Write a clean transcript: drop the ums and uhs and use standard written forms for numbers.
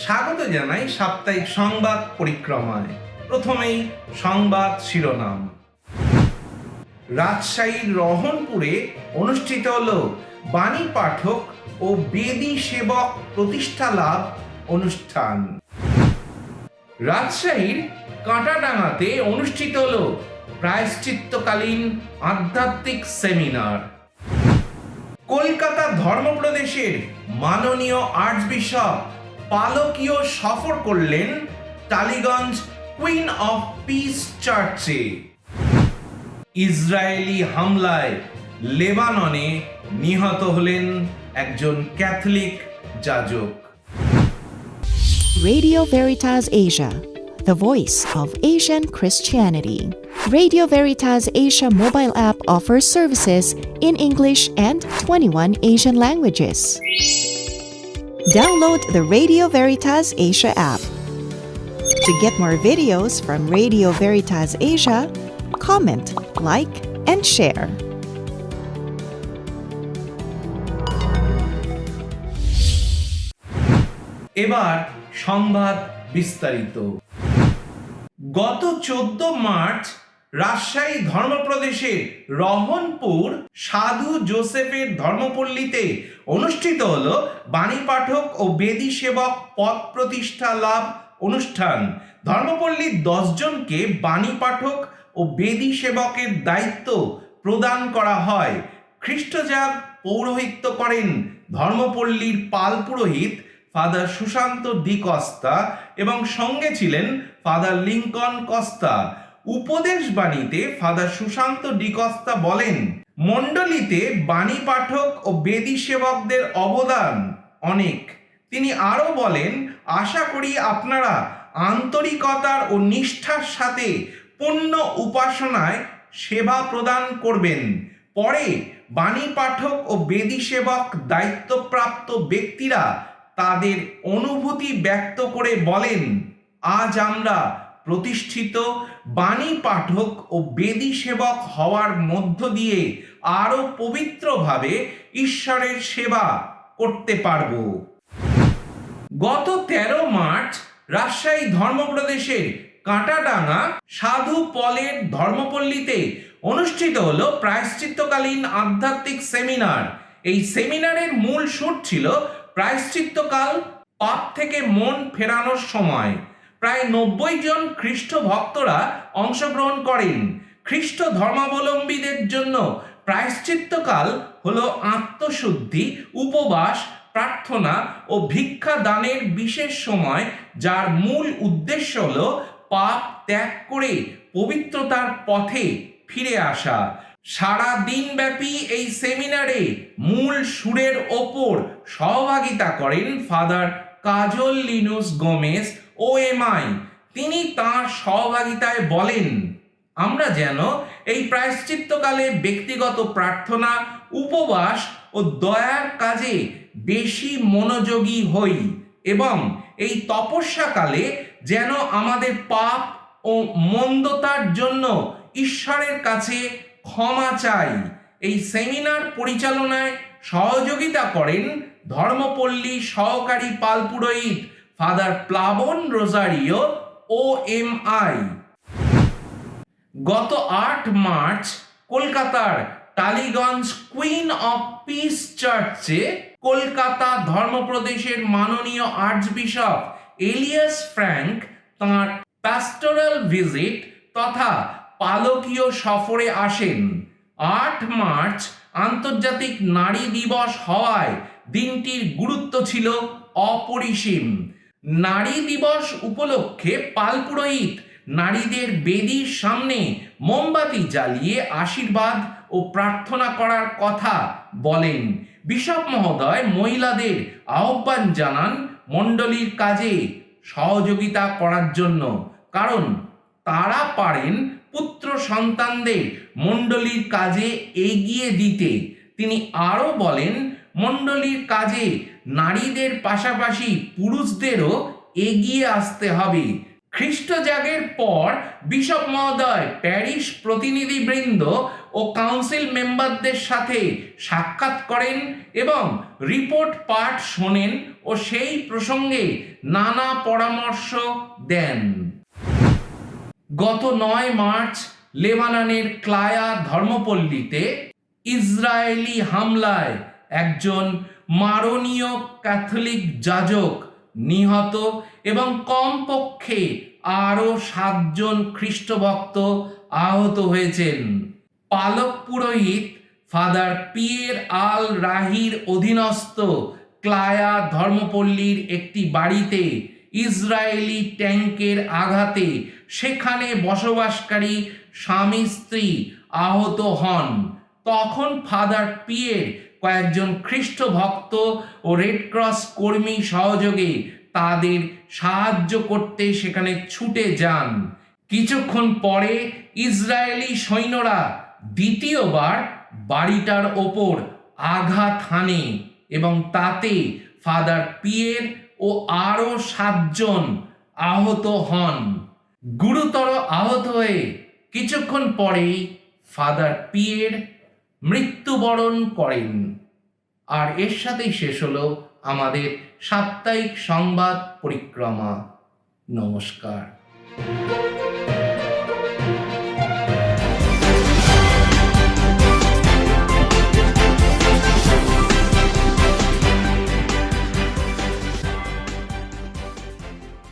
স্বাগত জানাই সাপ্তাহিক সংবাদ পরিক্রমায়। প্রথমেই সংবাদ শিরোনাম। রাজশাহীর রহনপুরে অনুষ্ঠিত হল বাণী পাঠক ও বেদী সেবক প্রতিষ্ঠা লাভ অনুষ্ঠান। রাজশাহীর কাঁটাডাঙ্গাতে অনুষ্ঠিত হল প্রায়শ্চিত্তকালীন আধ্যাত্মিক সেমিনার। কলকাতা ধর্মপ্রদেশের মাননীয় আর্চবিশপ পালকীয় সফর করলেন টালিগঞ্জ কুইন অফ পিস চার্চে। ইসরায়েলি হামলায় লেবাননে নিহত হলেন একজন ক্যাথলিক যাজক। Radio Veritas Asia, the voice of Asian Christianity. Radio Veritas Asia mobile app offers services in English and 21 Asian languages. Download the Radio Veritas Asia app. To get more videos from Radio Veritas Asia, comment, like, and share. এবার সংবাদ বিস্তারিত। গত 14 March Rajshahi ধর্মপ্রদেশের Rohanpur সাধু জোসেফের ধর্মপল্লীতে অনুষ্ঠিত হল বাণী পাঠক ও বেদী সেবক পদ প্রতিষ্ঠা লাভ অনুষ্ঠান। ধর্মপল্লীর 10 জনকে বাণী পাঠক ও বেদী সেবকের দায়িত্ব প্রদান করা হয়। খ্রিস্টজাগ পৌরোহিত্য করেন ধর্মপল্লীর পাল পুরোহিত ফাদার সুশান্ত ডি কস্তা এবং সঙ্গে ছিলেন ফাদার লিঙ্কন কস্তা। উপদেশ বাণীতে ফাদার সুশান্ত ডি কস্তা বলেন, মণ্ডলীতে বাণী পাঠক ও বেদী সেবকদের অবদান অনেক। তিনি আরও বলেন, আশা করি আপনারা আন্তরিকতার ও নিষ্ঠার সাথে পূর্ণ উপাসনায় সেবা প্রদান করবেন। পরে বাণী পাঠক ও বেদী সেবক দায়িত্বপ্রাপ্ত ব্যক্তিরা তাদের অনুভূতি ব্যক্ত করে বলেন, আজ আমরা প্রতিষ্ঠিত বাণী পাঠক ও বেদী সেবক হওয়ার মধ্য দিয়ে আরো পবিত্রভাবে ঈশ্বরের সেবা করতে পারব। গত 13 মার্চ রাজশাহী ধর্মপ্রদেশের কাঁটাডাঙ্গা সাধু পলের ধর্মপল্লীতে অনুষ্ঠিত হলো প্রায়শ্চিত্তকালীন আধ্যাত্মিক সেমিনার। এই সেমিনারের মূল সুর ছিল প্রায়শ্চিত্তকাল, পাপ থেকে মন ফেরানোর সময়। প্রায় 90 জন খ্রিস্ট ভক্তরা অংশগ্রহণ করেন। খ্রিস্ট ধর্মাবলম্বীদের জন্য প্রায়শ্চিত্তকাল হলো আত্মশুদ্ধি, উপবাস, প্রার্থনা ও ভিক্ষা দানের বিশেষ সময়, যার মূল উদ্দেশ্য হলো পাপ ত্যাগ করে পবিত্রতার পথে ফিরে আসা। সারা দিনব্যাপী এই সেমিনারে মূল সুরের ওপর সহভাগিতা করেন ফাদার কাজল লিনুস গোমেজ OMI। তিনি তাঁর সহভাগিতায় বলেন, আমরা যেন এই প্রায়শ্চিত্তকালে ব্যক্তিগত প্রার্থনা, উপবাস ও দয়ার কাজে বেশি মনোযোগী হই এবং এই তপস্যাকালে যেন আমাদের পাপ ও মন্দতার জন্য ঈশ্বরের কাছে ক্ষমা চাই। এই সেমিনার পরিচালনায় সহযোগিতা করেন ধর্মপল্লী সহকারী পালপুরোহিত ফাদার প্লাবন রোজারিও OMI। গত 8 মার্চ কলকাতার টালিগঞ্জ কুইন অফ পিস চার্চে কলকাতা ধর্মপ্রদেশের মাননীয় আর্চবিশপ এলিয়াস ফ্র্যাঙ্ক তাঁর প্যাস্টোরাল ভিজিট তথা পালকীয় সফরে আসেন। 8 মার্চ আন্তর্জাতিক নারী দিবস হওয়ায় দিনটির গুরুত্ব ছিল অপরিসীম। নারী দিবস উপলক্ষে পালপুরোহিত নারীদের বেদির সামনে মোমবাতি জ্বালিয়ে আশীর্বাদ ও প্রার্থনা করার কথা বলেন। বিশপ মহোদয় মহিলাদের আহ্বান জানান মণ্ডলীর কাজে সহযোগিতা করার জন্য, কারণ তারা পারেন পুত্র সন্তানদের মণ্ডলীর কাজে এগিয়ে দিতে। তিনি আরও বলেন, মণ্ডলীর কাজে নারীদের পাশাপাশি পুরুষদেরও এগিয়ে আসতে হবে। খ্রিস্টজাগের পর বিশপ মহোদয় প্যারিশ প্রতিনিধিবৃন্দ ও কাউন্সিল মেম্বারদের সাথে সাক্ষাৎ করেন এবং রিপোর্ট পাঠ শোনেন ও সেই প্রসঙ্গে নানা পরামর্শ দেন। গত 9 মার্চ লেবাননের ক্লায়া ধর্মপল্লীতে ইসরায়েলি হামলায় একজন মারণীয় ক্যাথলিক যাজক নিহত এবং কমপক্ষে আরও 7 জন খ্রিস্টভক্ত আহত হয়েছেন। পালক পুরোহিত ফাদার পিয়ের আল রাহির অধীনস্থ ক্লায়া ধর্মপল্লীর একটি বাড়িতে ইসরায়েলি ট্যাঙ্কের আঘাতে সেখানে বসবাসকারী স্বামী স্ত্রী আহত হন। তখন ফাদার পিয়ের কয়েকজন খ্রিস্ট ভক্ত ও রেডক্রস কর্মী সহযোগে তাদের সাহায্য করতে সেখানে ছুটে যান। কিছুক্ষণ পরে ইসরায়েলি সৈন্যরা দ্বিতীয়বার বাড়িটার ওপর আঘাত হানে এবং তাতে ফাদার পিয়ের ও আরও 7 জন আহত হন। গুরুতর আহত হয়ে কিছুক্ষণ পরেই ফাদার পিয়ের মৃত্যুবরণ করেন। আর এর সাথেই শেষ হলো আমাদের সাপ্তাহিক সংবাদ পরিক্রমা। নমস্কার।